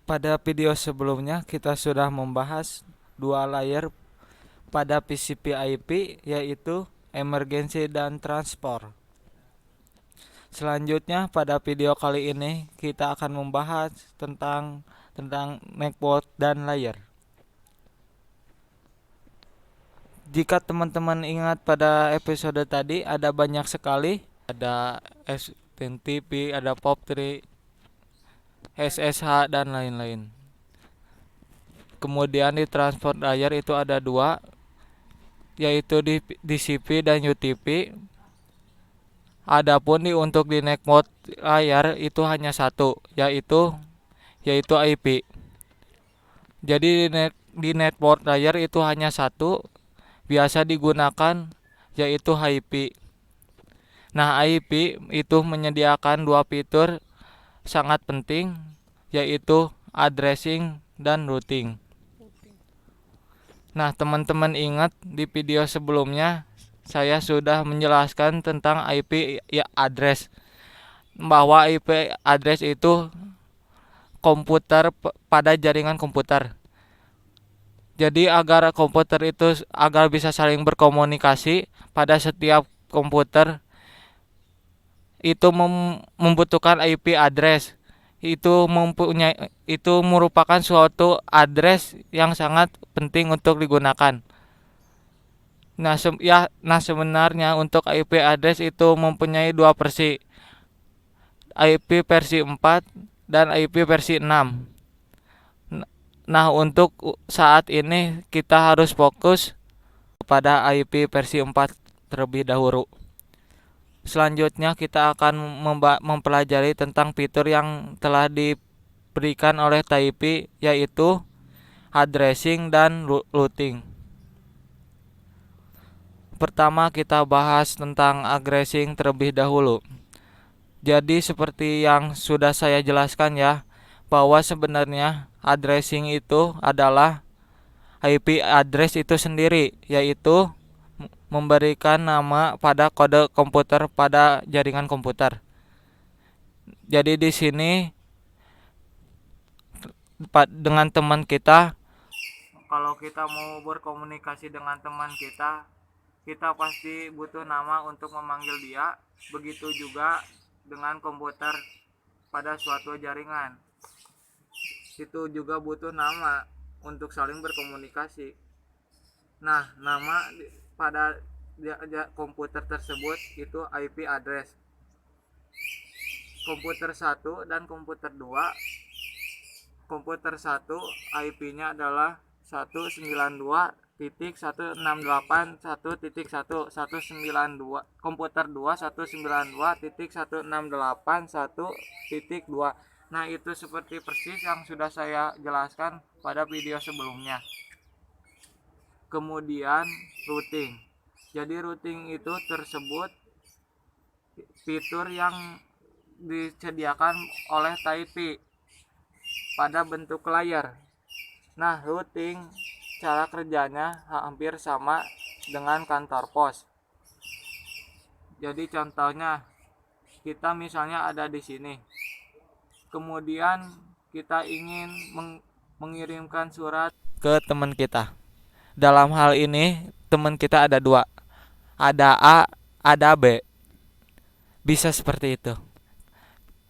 Pada video sebelumnya kita sudah membahas dua layer pada TCP/IP, yaitu emergency dan transport. Selanjutnya pada video kali ini kita akan membahas tentang network dan layer. Jika teman-teman ingat pada episode tadi ada banyak sekali, ada SNTP, ada POP3, SSH dan lain-lain. Kemudian di transport layer itu ada dua, yaitu di DCP dan UTP. Adapun untuk di network layar itu hanya satu, yaitu IP. Jadi di network layar itu hanya satu, biasa digunakan yaitu IP. Nah, IP itu menyediakan dua fitur sangat penting, yaitu addressing dan routing. Nah, teman-teman ingat di video sebelumnya saya sudah menjelaskan tentang IP address, bahwa IP address itu komputer pada jaringan komputer. Jadi agar bisa saling berkomunikasi pada setiap komputer itu membutuhkan IP address. Itu merupakan suatu address yang sangat penting untuk digunakan. Nah, sebenarnya untuk IP address itu mempunyai dua versi, IP versi 4 dan IP versi 6. Nah, untuk saat ini kita harus fokus pada IP versi 4 terlebih dahulu. Selanjutnya kita akan mempelajari tentang fitur yang telah diberikan oleh TCP, yaitu addressing dan routing. Pertama kita bahas tentang addressing terlebih dahulu. Jadi seperti yang sudah saya jelaskan ya, bahwa sebenarnya addressing itu adalah IP address itu sendiri, yaitu memberikan nama pada kode komputer pada jaringan komputer. Jadi di sini dengan teman kita, kalau kita mau berkomunikasi dengan teman kita pasti butuh nama untuk memanggil dia. Begitu juga dengan komputer pada suatu jaringan, itu juga butuh nama untuk saling berkomunikasi. Nah, nama pada komputer tersebut itu IP address. Komputer 1 dan komputer 2. Komputer 1 IP-nya adalah 192.168.1.1. Komputer 2 192.168.1.2. Nah, itu seperti persis yang sudah saya jelaskan pada video sebelumnya. Kemudian routing. Jadi routing itu tersebut fitur yang disediakan oleh TCP pada bentuk layar. Nah, routing cara kerjanya hampir sama dengan kantor pos. Jadi contohnya, kita misalnya ada di sini. Kemudian kita ingin mengirimkan surat ke teman kita. Dalam hal ini teman kita ada dua, ada A, ada B. Bisa seperti itu.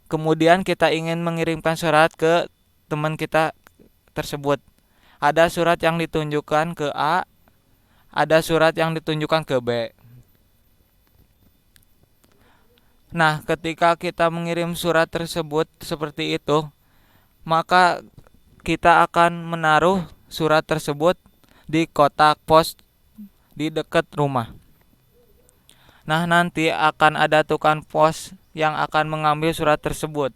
Kemudian kita ingin mengirimkan surat ke teman kita tersebut. Ada surat yang ditunjukkan ke A, ada surat yang ditunjukkan ke B. Nah, ketika kita mengirim surat tersebut seperti itu, maka kita akan menaruh surat tersebut di kotak pos di dekat rumah. Nah, nanti akan ada tukang pos yang akan mengambil surat tersebut.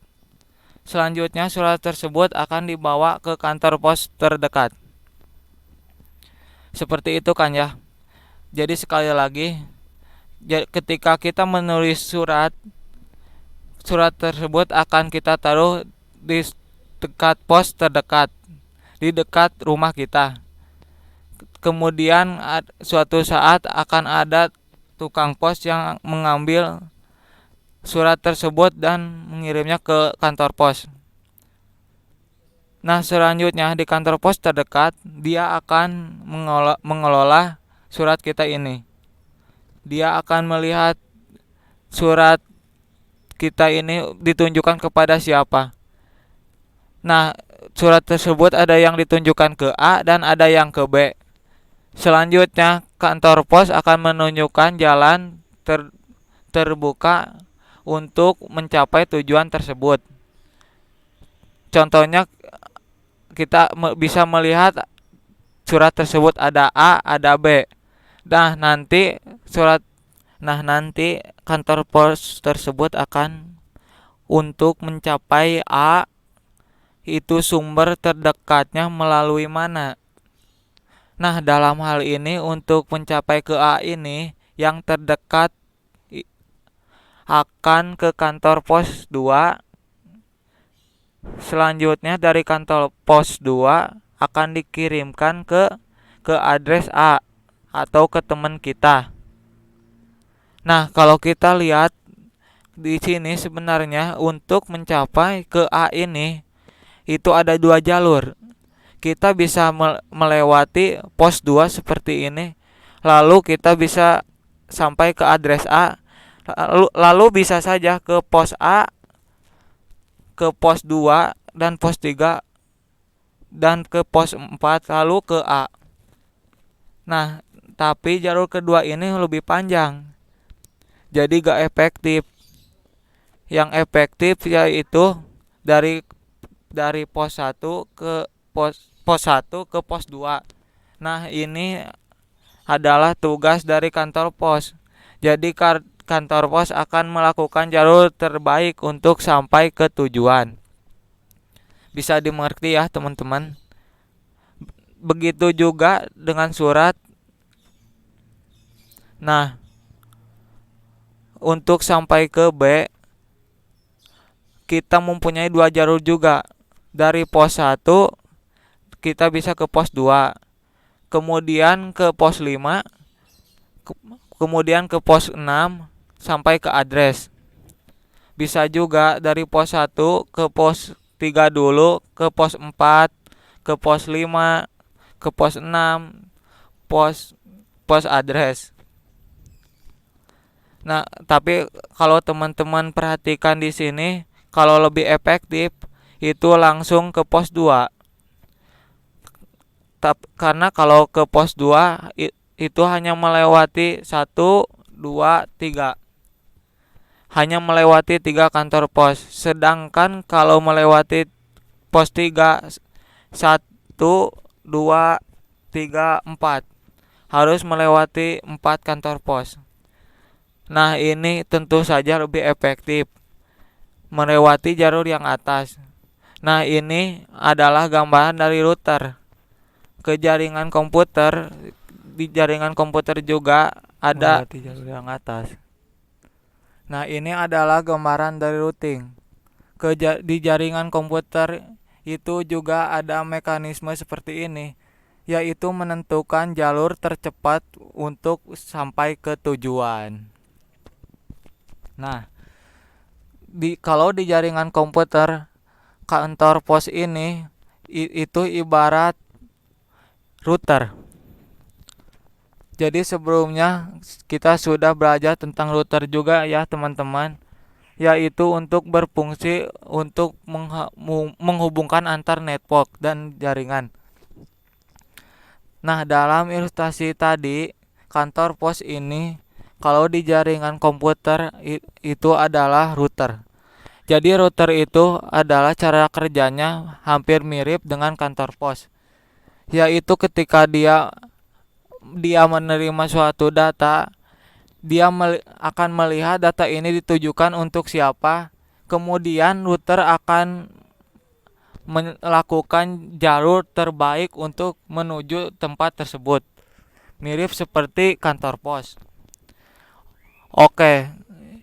Selanjutnya surat tersebut akan dibawa ke kantor pos terdekat. Seperti itu kan ya. Jadi sekali lagi, ketika kita menulis surat tersebut akan kita taruh di dekat pos terdekat, di dekat rumah kita. Kemudian suatu saat akan ada tukang pos yang mengambil surat tersebut dan mengirimnya ke kantor pos. Nah, selanjutnya di kantor pos terdekat dia akan mengelola surat kita ini. Dia akan melihat surat kita ini ditunjukkan kepada siapa. Nah, surat tersebut ada yang ditunjukkan ke A dan ada yang ke B. Selanjutnya, kantor pos akan menunjukkan jalan terbuka untuk mencapai tujuan tersebut. Contohnya, kita bisa melihat surat tersebut ada A, ada B. Nanti kantor pos tersebut akan untuk mencapai A itu sumber terdekatnya melalui mana. Nah, dalam hal ini untuk mencapai ke A ini yang terdekat akan ke kantor pos 2. Selanjutnya dari kantor pos 2 akan dikirimkan ke address A atau ke teman kita. Nah, kalau kita lihat di sini sebenarnya untuk mencapai ke A ini itu ada 2 jalur. Kita bisa melewati pos 2 seperti ini. Lalu kita bisa sampai ke address A. Lalu bisa saja ke pos A, ke pos 2 dan pos 3 dan ke pos 4 lalu ke A. Nah, tapi jalur kedua ini lebih panjang. Jadi gak efektif. Yang efektif yaitu dari pos 1 ke pos 1 ke pos 2. Nah, ini adalah tugas dari kantor pos. Jadi kantor pos akan melakukan jalur terbaik untuk sampai ke tujuan. Bisa dimengerti ya, teman-teman. Begitu juga dengan surat. Nah, untuk sampai ke B kita mempunyai 2 jalur juga. Dari pos 1 kita bisa ke pos 2, kemudian ke pos 5, kemudian ke pos 6 sampai ke address. Bisa juga dari pos 1 ke pos 3 dulu, ke pos 4, ke pos 5, ke pos 6, pos address. Nah, tapi kalau teman-teman perhatikan di sini, kalau lebih efektif itu langsung ke pos 2. Karena kalau ke pos 2 itu hanya melewati 1, 2, 3. Hanya melewati 3 kantor pos. Sedangkan kalau melewati pos 3 1, 2, 3, 4 harus melewati 4 kantor pos. Nah, ini tentu saja lebih efektif melewati jalur yang atas. Nah, ini adalah gambaran dari router ke jaringan komputer. Di jaringan komputer juga ada melewati jalur yang atas. Nah, ini adalah gambaran dari routing. Di jaringan komputer itu juga ada mekanisme seperti ini, yaitu menentukan jalur tercepat untuk sampai ke tujuan. Nah, kalau di jaringan komputer, kantor pos ini itu ibarat router. Jadi sebelumnya kita sudah belajar tentang router juga ya, teman-teman, yaitu untuk berfungsi untuk menghubungkan antar network dan jaringan. Nah, dalam ilustrasi tadi, kantor pos ini kalau di jaringan komputer itu adalah router. Jadi router itu adalah cara kerjanya hampir mirip dengan kantor pos. Yaitu ketika dia menerima suatu data, dia akan melihat data ini ditujukan untuk siapa. Kemudian router akan melakukan jalur terbaik untuk menuju tempat tersebut. Mirip seperti kantor pos. Oke,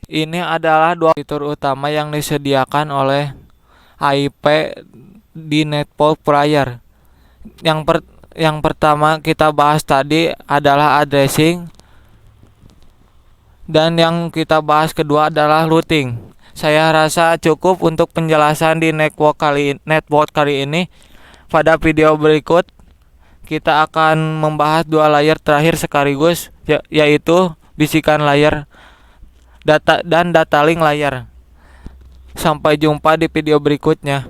ini adalah 2 fitur utama yang disediakan oleh IP di network player. Yang pertama kita bahas tadi adalah addressing, dan yang kita bahas kedua adalah routing. Saya rasa cukup untuk penjelasan di network kali ini. Pada video berikut kita akan membahas dua layar terakhir sekaligus, yaitu bisikan layar data dan data link layar. Sampai jumpa di video berikutnya.